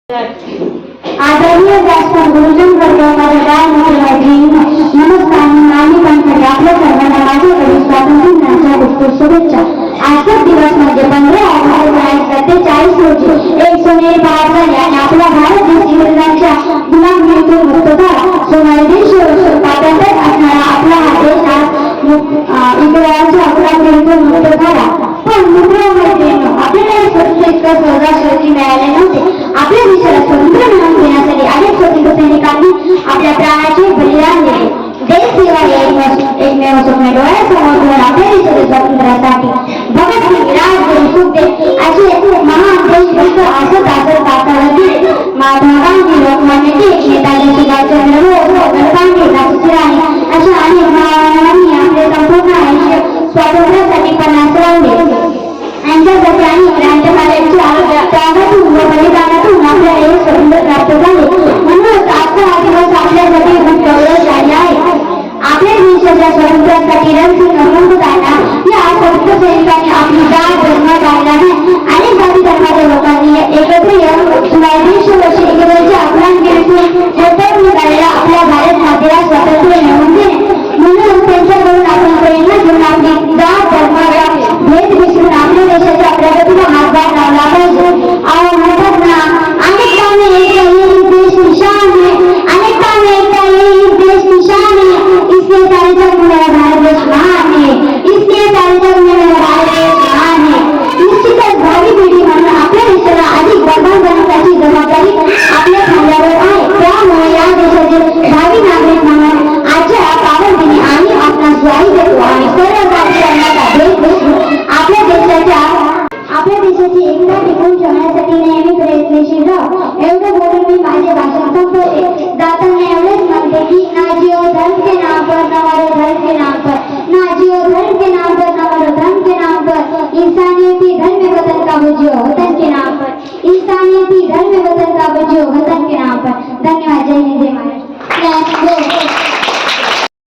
आदरणीय व्यासपीठ गुरुजन वर्ग माझ्या नमस्कार. नागरिकांसाठी आपल्या सर्वांना माझ्याकडून स्वातंत्र्य दिनाच्या उत्कृष्ट शुभेच्छा. आजचा दिवस म्हणजे 15 ऑगस्ट 1947 रोजी एक सोनेरी पहाट झाली आणि आपला भारत देश इंग्रजांच्या गुलामीतून मुक्त झाला. सुमारे 150 वर्ष स्वातंत्र्य असणारा आपला हा देश आज इंग्रजांच्या गुलामीतून मुक्त झाला. पण मित्रांनो, आपल्याला स्वतंत्र इतकं सहजासहजी मिळाले नव्हते. आपल्या देशाला स्वतंत्र मिळवून देण्यासाठी अनेक स्वतंत्र सैनिकांनी आपल्या प्राणाचे बलिदान दिले. देश सेवा हे एकमेव स्वप्न डोळ्यासमोर ठेवून आपल्या देशाच्या स्वातंत्र्यासाठी भगतसिंग, राजगुरू, सुखदेव असे महान देशभक्त असत भारताला दिले. महात्मा गांधी, लोकमान्य टिळक, नेताजी सुभाषचंद्र बोस, गांधी, झाशीची राणी अशा अनेक महामानवांनी आपले संपूर्ण आयुष्य स्वातंत्र्यासाठी पणाला लावले. यांच्यासाठी आणि क्रांतिकारकांच्या त्यागातून व बलिदानातून आपल्याला हे स्वातंत्र्य प्राप्त झाले. म्हणूनच आजचा हा दिवस आपल्यासाठी खूप गौरवशाली आहे. आपल्या देशाच्या स्वातंत्र्यासाठी रणसिंग नमवताना या स्वातंत्र्य सैनिकांनी आपली जात धर्म टाळला नाही. अनेक जाती धर्माच्या लोकांनी एकत्र येऊन सुमारे 150 वर्ष इंग्रजांच्या गुलामगिरीतून मोठं निघालेला आपल्या भारत मातेला स्वातंत्र्य मिळवून दिले. म्हणून त्यांच्याकडून आपण प्रेरणा घेऊन आपली जात धर्म भेद विसरून आपल्या देशाच्या प्रगतीला हातभार लावला पाहिजे. म्हणतात ना, अनेक कामे एक देश निशान है, अनेक कामे एक देश निशान है, इसके सारे जग में मेरा भारत देश महान है, इसके सारे जग में मेरा भारत देश महान है. निश्चितच भावी पिढी म्हणून आपल्या देशाला अधिक बळकट बनवण्याची जबाबदारी आपल्या खांद्यावर आहे. त्यामुळे या देशाचे भावी नागरिक म्हणून आजच्या पावन दिनी आम्ही आपणास ग्वाही देतो आणि सर्व राजकारणाचा भेद विसरून आपल्या देशाची एकता टिकवून ठेवण्यासाठी नेहमी प्रयत्नशील राहू. एवढं बोलून मी माझे भाषण संपवते. जाताना एवढेच म्हणते की ना जियो धर्म के नाम पर, ना मरो धर्म के नाम पर, ना जियो धर्म के नाम पर, ना मरो धर्म के नाम पर, इंसानियत ही धर्म वतन का बुझियो.